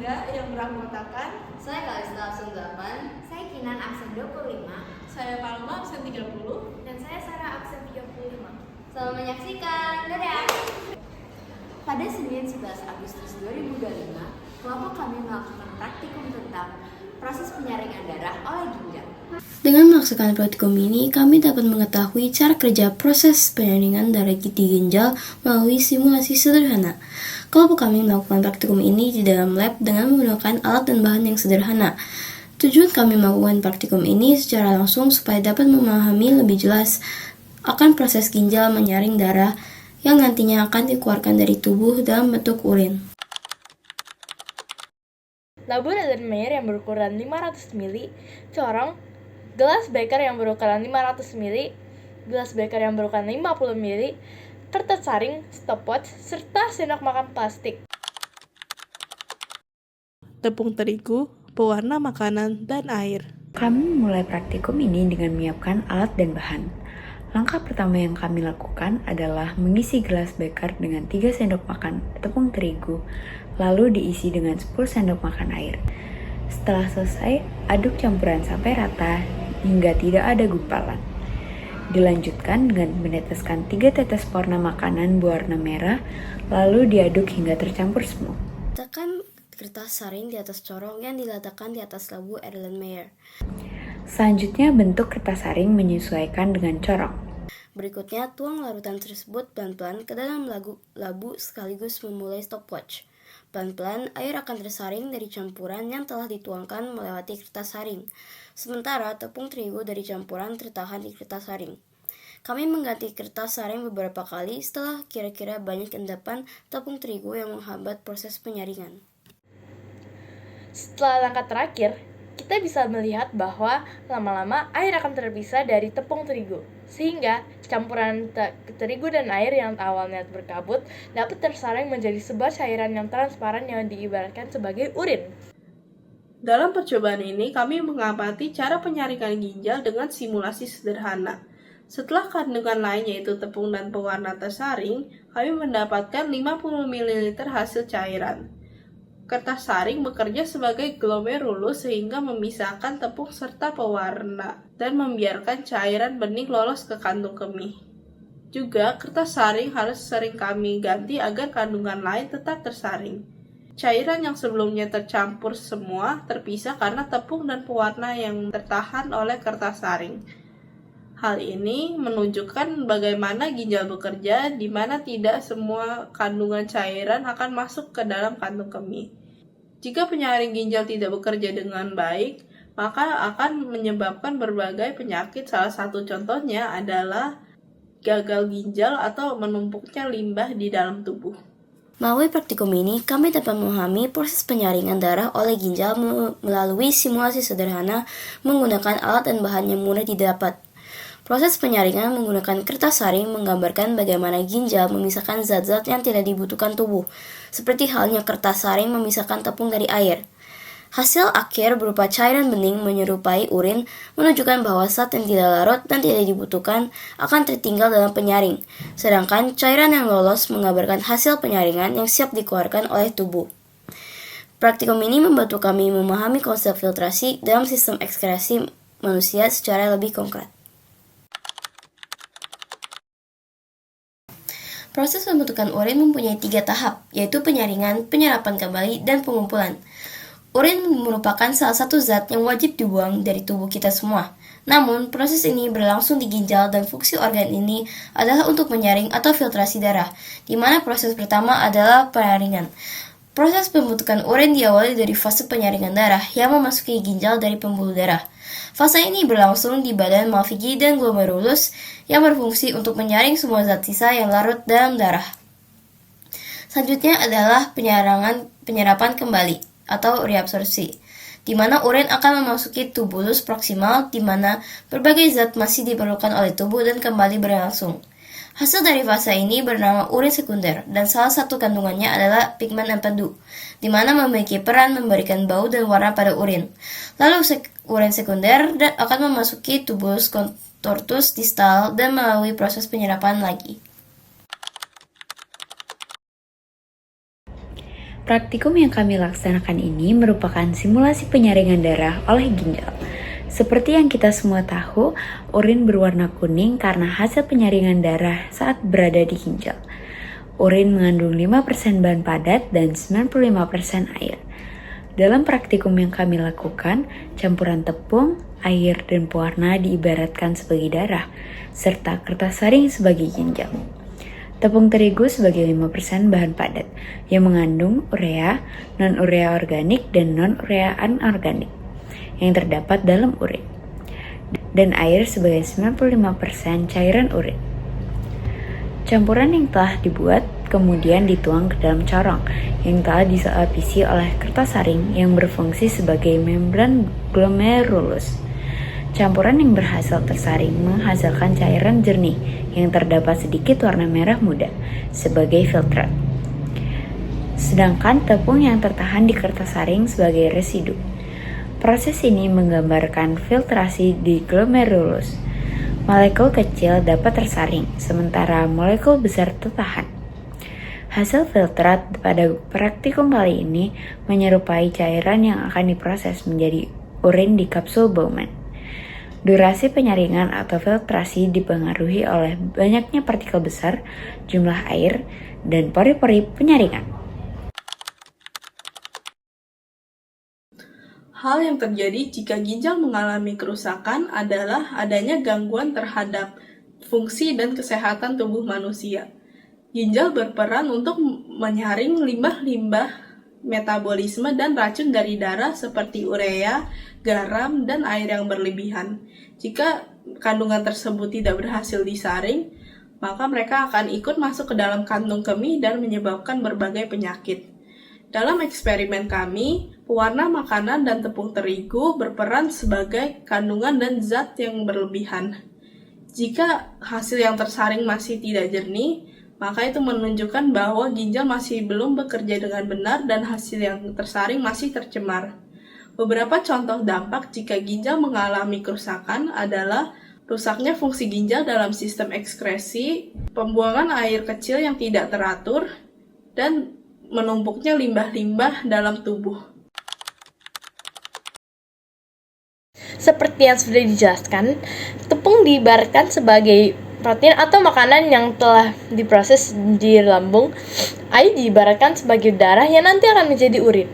3 yang beranggotakan Saya Kalista absen 8. Saya Kinan absen 25. saya Palma absen 30. Dan saya Sarah absen 35. Selamat menyaksikan. Dadah. Pada Senin 11 Agustus 2025, kelompok kami melakukan praktikum tentang proses penyaringan darah oleh ginjal. Dengan melaksanakan praktikum ini, kami dapat mengetahui cara kerja proses penyaringan darah di ginjal melalui simulasi sederhana. Kelompok kami melakukan praktikum ini di dalam lab dengan menggunakan alat dan bahan yang sederhana. Tujuan kami melakukan praktikum ini secara langsung supaya dapat memahami lebih jelas akan proses ginjal menyaring darah yang nantinya akan dikeluarkan dari tubuh dalam bentuk urin. Labu Erlenmeyer yang berukuran 500 ml, corong, gelas beker yang berukuran 500 ml, gelas beker yang berukuran 50 ml, kertas saring, stopwatch, serta sendok makan plastik. Tepung terigu, pewarna makanan, dan air. Kami mulai praktikum ini dengan menyiapkan alat dan bahan. Langkah pertama yang kami lakukan adalah mengisi gelas beker dengan 3 sendok makan tepung terigu, lalu diisi dengan 10 sendok makan air. Setelah selesai, aduk campuran sampai rata hingga tidak ada gumpalan. Dilanjutkan dengan meneteskan 3 tetes pewarna makanan berwarna merah, lalu diaduk hingga tercampur semua. Letakkan kertas saring di atas corong yang diletakkan di atas labu Erlenmeyer. Selanjutnya, bentuk kertas saring menyesuaikan dengan corong. Berikutnya, tuang larutan tersebut pelan-pelan ke dalam labu sekaligus memulai stopwatch. Pelan-pelan, air akan tersaring dari campuran yang telah dituangkan melewati kertas saring. Sementara, tepung terigu dari campuran tertahan di kertas saring. Kami mengganti kertas saring beberapa kali setelah kira-kira banyak endapan tepung terigu yang menghambat proses penyaringan. Setelah langkah terakhir, kita bisa melihat bahwa lama-lama air akan terpisah dari tepung terigu, sehingga campuran terigu dan air yang awalnya berkabut dapat tersaring menjadi sebuah cairan yang transparan yang diibaratkan sebagai urin. Dalam percobaan ini, kami mengamati cara penyaringan ginjal dengan simulasi sederhana. Setelah kandungan lain yaitu tepung dan pewarna tersaring, kami mendapatkan 50 ml hasil cairan. Kertas saring bekerja sebagai glomerulus sehingga memisahkan tepung serta pewarna dan membiarkan cairan bening lolos ke kantung kemih. Juga, kertas saring harus sering kami ganti agar kandungan lain tetap tersaring. Cairan yang sebelumnya tercampur semua terpisah karena tepung dan pewarna yang tertahan oleh kertas saring. Hal ini menunjukkan bagaimana ginjal bekerja, di mana tidak semua kandungan cairan akan masuk ke dalam kantung kemih. Jika penyaring ginjal tidak bekerja dengan baik, maka akan menyebabkan berbagai penyakit. Salah satu contohnya adalah gagal ginjal atau menumpuknya limbah di dalam tubuh. Melalui praktikum ini, kami dapat memahami proses penyaringan darah oleh ginjal melalui simulasi sederhana menggunakan alat dan bahan yang mudah didapat. Proses penyaringan menggunakan kertas saring menggambarkan bagaimana ginjal memisahkan zat-zat yang tidak dibutuhkan tubuh, seperti halnya kertas saring memisahkan tepung dari air. Hasil akhir berupa cairan bening menyerupai urin menunjukkan bahwa zat yang tidak larut dan tidak dibutuhkan akan tertinggal dalam penyaring, sedangkan cairan yang lolos menggambarkan hasil penyaringan yang siap dikeluarkan oleh tubuh. Praktikum ini membantu kami memahami konsep filtrasi dalam sistem ekskresi manusia secara lebih konkret. Proses pembentukan urin mempunyai 3 tahap, yaitu penyaringan, penyerapan kembali, dan pengumpulan. Urin merupakan salah satu zat yang wajib dibuang dari tubuh kita semua. Namun, proses ini berlangsung di ginjal dan fungsi organ ini adalah untuk menyaring atau filtrasi darah, di mana proses pertama adalah penyaringan. Proses pembentukan urin diawali dari fase penyaringan darah yang memasuki ginjal dari pembuluh darah. Fase ini berlangsung di badan Malpighi dan glomerulus yang berfungsi untuk menyaring semua zat sisa yang larut dalam darah. Selanjutnya adalah penyerapan kembali atau reabsorpsi, di mana urin akan memasuki tubulus proksimal di mana berbagai zat masih diperlukan oleh tubuh dan kembali berlangsung. Hasil dari fase ini bernama urin sekunder dan salah satu kandungannya adalah pigmen empedu, di mana memiliki peran memberikan bau dan warna pada urin. Lalu urin sekunder akan memasuki tubulus contortus distal dan melalui proses penyerapan lagi. Praktikum yang kami laksanakan ini merupakan simulasi penyaringan darah oleh ginjal. Seperti yang kita semua tahu, urin berwarna kuning karena hasil penyaringan darah saat berada di ginjal. Urin mengandung 5% bahan padat dan 95% air. Dalam praktikum yang kami lakukan, campuran tepung, air, dan pewarna diibaratkan sebagai darah, serta kertas saring sebagai ginjal. Tepung terigu sebagai 5% bahan padat yang mengandung urea, non-urea organik, dan non-urea anorganik yang terdapat dalam urin. Dan air sebagai 95% cairan urin. Campuran yang telah dibuat kemudian dituang ke dalam corong yang telah dilapisi oleh kertas saring yang berfungsi sebagai membran glomerulus. Campuran yang berhasil tersaring menghasilkan cairan jernih yang terdapat sedikit warna merah muda sebagai filtrat. Sedangkan tepung yang tertahan di kertas saring sebagai residu. Proses ini menggambarkan filtrasi di glomerulus. Molekul kecil dapat tersaring, sementara molekul besar tertahan. Hasil filtrat pada praktikum kali ini menyerupai cairan yang akan diproses menjadi urin di kapsul Bowman. Durasi penyaringan atau filtrasi dipengaruhi oleh banyaknya partikel besar, jumlah air, dan pori-pori penyaringan. Hal yang terjadi jika ginjal mengalami kerusakan adalah adanya gangguan terhadap fungsi dan kesehatan tubuh manusia. Ginjal berperan untuk menyaring limbah-limbah metabolisme dan racun dari darah seperti urea, garam, dan air yang berlebihan. Jika kandungan tersebut tidak berhasil disaring, maka mereka akan ikut masuk ke dalam kantung kemih dan menyebabkan berbagai penyakit. Dalam eksperimen kami, pewarna makanan dan tepung terigu berperan sebagai kandungan dan zat yang berlebihan. Jika hasil yang tersaring masih tidak jernih, maka itu menunjukkan bahwa ginjal masih belum bekerja dengan benar dan hasil yang tersaring masih tercemar. Beberapa contoh dampak jika ginjal mengalami kerusakan adalah rusaknya fungsi ginjal dalam sistem ekskresi, pembuangan air kecil yang tidak teratur, dan menumpuknya limbah-limbah dalam tubuh. Seperti yang sudah dijelaskan, tepung diibaratkan sebagai protein atau makanan yang telah diproses di lambung. Air diibaratkan sebagai darah yang nanti akan menjadi urin.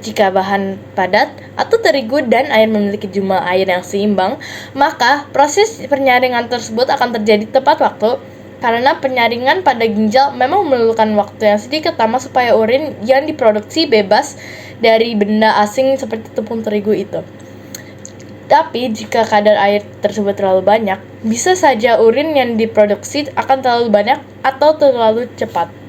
Jika bahan padat atau terigu dan air memiliki jumlah air yang seimbang, maka proses penyaringan tersebut akan terjadi tepat waktu, karena penyaringan pada ginjal memang memerlukan waktu yang sedikit lama supaya urin yang diproduksi bebas dari benda asing seperti tepung terigu itu. Tapi jika kadar air tersebut terlalu banyak, bisa saja urin yang diproduksi akan terlalu banyak atau terlalu cepat.